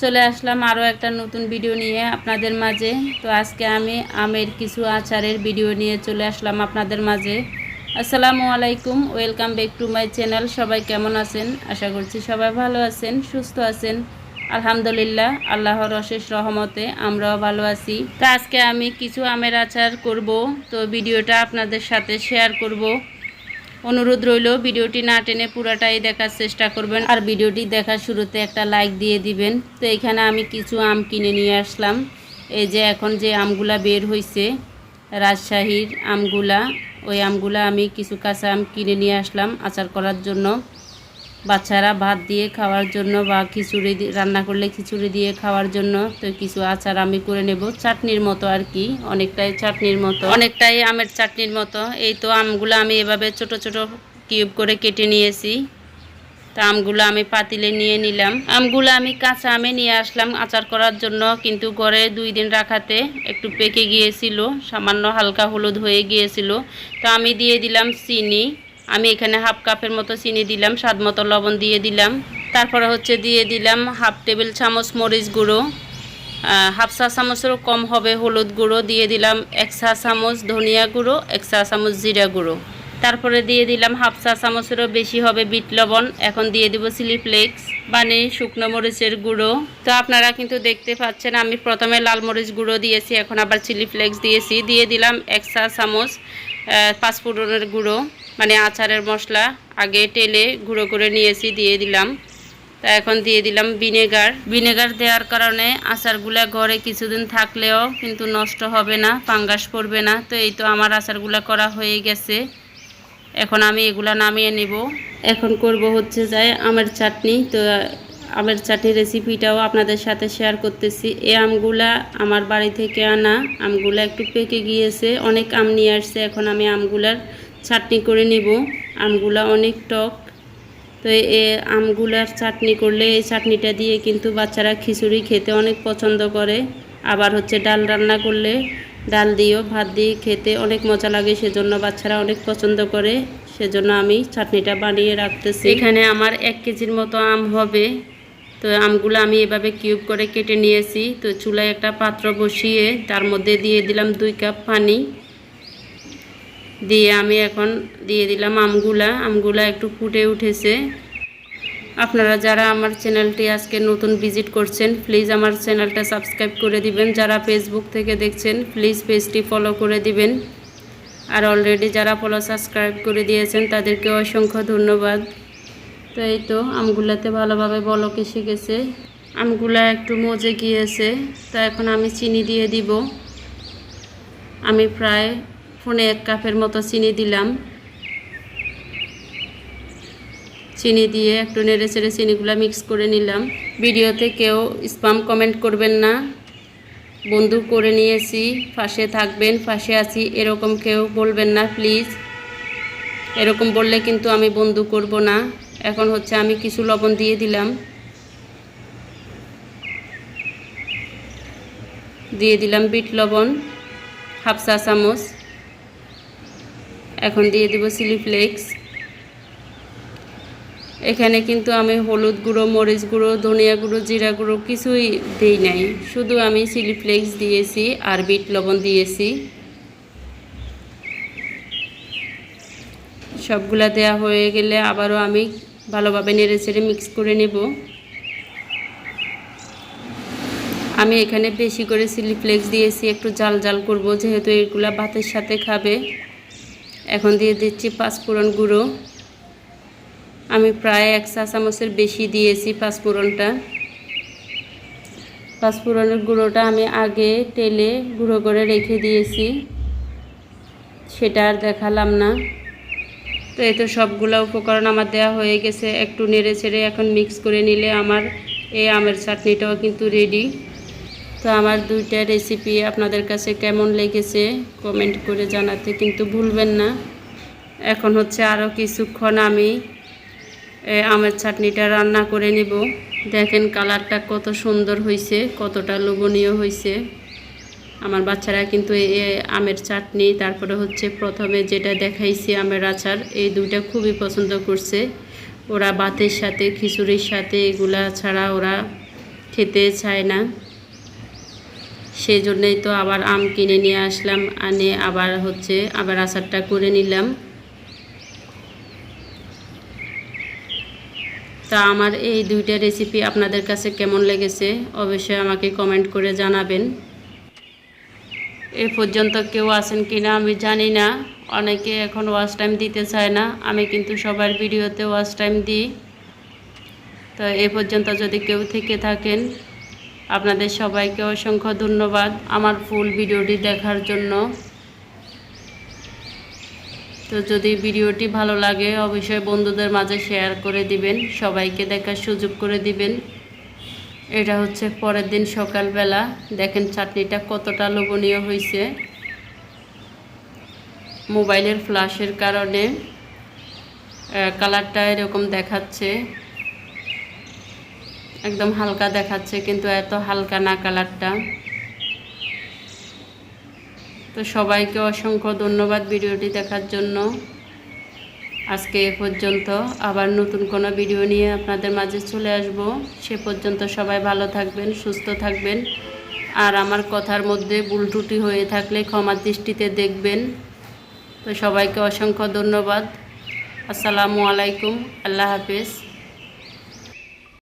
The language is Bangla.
চলে আসলাম আরও একটা নতুন ভিডিও নিয়ে আপনাদের মাঝে। তো আজকে আমি আমের কিছু আচারের ভিডিও নিয়ে চলে আসলাম আপনাদের মাঝে। আসসালামু আলাইকুম, welcome back to my channel. সবাই কেমন আছেন? আশা করছি সবাই ভালো আছেন, সুস্থ আছেন। আলহামদুলিল্লাহ, আল্লাহর অশেষ রহমতে আমরাও ভালো আছি। তো আজকে আমি কিছু আমের আচার করব, তো ভিডিওটা আপনাদের সাথে শেয়ার করব। অনুরোধ রইল ভিডিওটি না টেনে পুরাটাই দেখার চেষ্টা করবেন, আর ভিডিওটি দেখার শুরুতে একটা লাইক দিয়ে দিবেন। তো এখানে আমি কিছু আম কিনে নিয়ে আসলাম। এই যে এখন যে আমগুলা বের হয়েছে রাজশাহীর আমগুলা, ওই আমগুলা আমি কিছু কাঁচা আম কিনে নিয়ে আসলাম আচার করার জন্য, বাচ্চারা ভাত দিয়ে খাওয়ার জন্য বা খিচুড়ি রান্না করলে খিচুড়ি দিয়ে খাওয়ার জন্য। তো কিছু আচার আমি করে নেব, চাটনির মতো আর কি, অনেকটাই চাটনির মতো, অনেকটাই আমের চাটনির মতো। এই তো আমগুলো আমি এভাবে ছোট ছোট কিউব করে কেটে নিয়েছি। তো আমগুলো আমি পাতিলে নিয়ে নিলাম। আমগুলো আমি কাঁচা আমে নিয়ে আসলাম আচার করার জন্য, কিন্তু ঘরে 2 দিন রাখাতে একটু পেকে গিয়েছিল, সামান্য হালকা হলুদ হয়ে গিয়েছিল। তো আমি দিয়ে দিলাম চিনি। আমি এখানে হাফ কাপের মতো চিনি দিলাম, স্বাদ মতো লবণ দিয়ে দিলাম। তারপরে দিয়ে দিলাম হাফ টেবিল চামচ মরিচ গুঁড়ো, হাফ চা চামচেরও কম হবে হলুদ গুঁড়ো দিয়ে দিলাম, 1 চা চামচ ধনিয়া গুঁড়ো, 1 চা চামচ জিরা গুঁড়ো। তারপরে দিয়ে দিলাম হাফ চা চামচেরও বেশি হবে বিট লবণ। এখন দিয়ে দিব চিলি ফ্লেক্স মানে শুকনো মরিচের গুঁড়ো। তো আপনারা কিন্তু দেখতে পাচ্ছেন আমি প্রথমে লাল মরিচ গুঁড়ো দিয়েছি, এখন আবার চিলি ফ্লেক্স দিয়েছি। দিয়ে দিলাম 1 চা চামচ পাঁচফোড়নের গুঁড়ো, মানে আচারের মশলা আগে তেলে গুঁড়ো করে নিয়েছি, দিয়ে দিলাম। তা এখন দিয়ে দিলাম ভিনেগার দেওয়ার কারণে আচারগুলা ঘরে কিছুদিন থাকলেও কিন্তু নষ্ট হবে না, ফাঙ্গাস পড়বে না। তো এই তো আমার আচারগুলা করা হয়ে গেছে। এখন আমি এগুলা নামিয়ে নেব। এখন করব যায় আমের চাটনি। তো আমের চাটনি রেসিপিটাও আপনাদের সাথে শেয়ার করতেছি। এই আমগুলা আমার বাড়ি থেকে আনা, আমগুলা একটু পেকে গিয়েছে, অনেক আম নিয়ে আসছে। এখন আমি আমগুলার চাটনি করে নেব। আমগুলা অনেক টক। তো এই আমগুলার চাটনি করলে এই চাটনিটা দিয়ে কিন্তু বাচ্চারা খিচুড়ি খেতে অনেক পছন্দ করে। আবার ডাল রান্না করলে ডাল দিয়েও ভাত দিয়ে খেতে অনেক মজা লাগে, সেজন্য বাচ্চারা অনেক পছন্দ করে। সেজন্য আমি চাটনিটা বানিয়ে রাখতেছি। এখানে আমার 1 কেজির মতো আম হবে। তো আমগুলো আমি এভাবে কিউব করে কেটে নিয়েছি। তো চুলায় একটা পাত্র বসিয়ে তার মধ্যে দিয়ে দিলাম 2 কাপ পানি। দিয়ে আমি এখন দিয়ে দিলাম আমগুলা একটু ফুটে উঠেছে। আপনারা যারা আমার চ্যানেলটি আজকে নতুন ভিজিট করছেন, প্লিজ আমার চ্যানেলটা সাবস্ক্রাইব করে দিবেন। যারা ফেসবুক থেকে দেখছেন প্লিজ পেজটি ফলো করে দিবেন। আর অলরেডি যারা ফলো সাবস্ক্রাইব করে দিয়েছেন তাদেরকে অসংখ্য ধন্যবাদ। তো এই তো আমগুলাতে ভালোভাবে বলক এসে গেছে, আমগুলা একটু মজে গিয়েছে। তো এখন আমি চিনি দিয়ে দিব। আমি প্রায় 1 কাপের মতো চিনি দিলাম। চিনি দিয়ে একটু নেড়ে চেড়ে চিনিগুলো মিক্স করে নিলাম। ভিডিওতে কেউ স্প্যাম কমেন্ট করবেন না, বন্ধু করে নিয়েছি, পাশে থাকবেন, পাশে আছি, এরকম কেউ বলবেন না প্লিজ। এরকম বললে কিন্তু আমি বন্ধু করব না। এখন আমি কিছু লবণ দিয়ে দিলাম, দিয়ে দিলাম বিট লবণ হাফ চা চামচ। এখন দিয়ে দিব চিলি ফ্লেক্স। এখানে কিন্তু আমি হলুদ গুঁড়ো, মরিচ গুঁড়ো, ধনিয়া গুঁড়ো, জিরা গুঁড়ো কিছুই দেই নাই, শুধু আমি চিলি ফ্লেক্স দিয়েছি আর বিট লবণ দিয়েছি। সবগুলা দেয়া হয়ে গেলে আবারও আমি ভালোভাবে নেড়ে চেড়ে মিক্স করে নেব। আমি এখানে বেশি করে চিলি ফ্লেক্স দিয়েছি, একটু জাল জাল করব, যেহেতু এগুলা ভাতের সাথে খাবে। এখন দিয়ে দিচ্ছি পাঁচফোড়ন গুঁড়ো। আমি প্রায় 1 চা চামচের বেশি দিয়েছি পাঁচফোড়নটা। পাঁচফোড়নের গুঁড়োটা আমি আগে তেলে গুঁড়ো করে রেখে দিয়েছি, সেটা আর দেখালাম না। তো এই তো সবগুলো উপকরণ আমার দেওয়া হয়ে গেছে। একটু নেড়ে ছেড়ে এখন মিক্স করে নিলে আমার এই আমের চাটনিটাও কিন্তু রেডি। তো আমার 2টা রেসিপি আপনাদের কাছে কেমন লেগেছে কমেন্ট করে জানাতে কিন্তু ভুলবেন না। এখন আরও কিছুক্ষণ আমি আমের চাটনিটা রান্না করে নেব। দেখেন কালারটা কত সুন্দর হয়েছে, কতটা লোভনীয় হয়েছে। আমার বাচ্চারা কিন্তু এই আমের চাটনি, তারপরে প্রথমে যেটা দেখাইছি আমের আচার, এই 2টা খুবই পছন্দ করছে। ওরা ভাতের সাথে, খিচুড়ির সাথে এগুলা ছাড়া ওরা খেতে চায় না, সেই জন্যই তো আবার আম কিনে নিয়ে আসলাম, আনে আবার আচারটা করে নিলাম। তা আমার এই দুইটা রেসিপি আপনাদের কাছে কেমন লেগেছে অবশ্যই আমাকে কমেন্ট করে জানাবেন। এ পর্যন্ত কেউ আছেন কিনা আমি জানি না, অনেকে এখন ওয়াচ টাইম দিতে চায় না, আমি কিন্তু সবার ভিডিওতে ওয়াচ টাইম দিই। তো এ পর্যন্ত যদি কেউ থেকে থাকেন আপনাদের সবাইকে অসংখ্য ধন্যবাদ আমার ফুল ভিডিওটি দেখার জন্য। তো যদি ভিডিওটি ভালো লাগে অবশ্যই বন্ধুদের মাঝে শেয়ার করে দিবেন, সবাইকে দেখার সুযোগ করে দিবেন। এটা হচ্ছে পরের দিন সকালবেলা, দেখেন চাটনিটা কতটা লোভনীয় হয়েছে। মোবাইলের ফ্ল্যাশের কারণে কালারটা এরকম দেখাচ্ছে, একদম হালকা দেখাচ্ছে, কিন্তু এত হালকা না কালারটা। তো সবাইকে অসংখ্য ধন্যবাদ ভিডিওটি দেখার জন্য। আজকে এ পর্যন্ত, আবার নতুন কোনো ভিডিও নিয়ে আপনাদের মাঝে চলে আসব। সে পর্যন্ত সবাই ভালো থাকবেন, সুস্থ থাকবেন, আর আমার কথার মধ্যে ভুল ত্রুটি হয়ে থাকলে ক্ষমার দৃষ্টিতে দেখবেন। তো সবাইকে অসংখ্য ধন্যবাদ। আসসালামু আলাইকুম, আল্লাহ হাফেজ।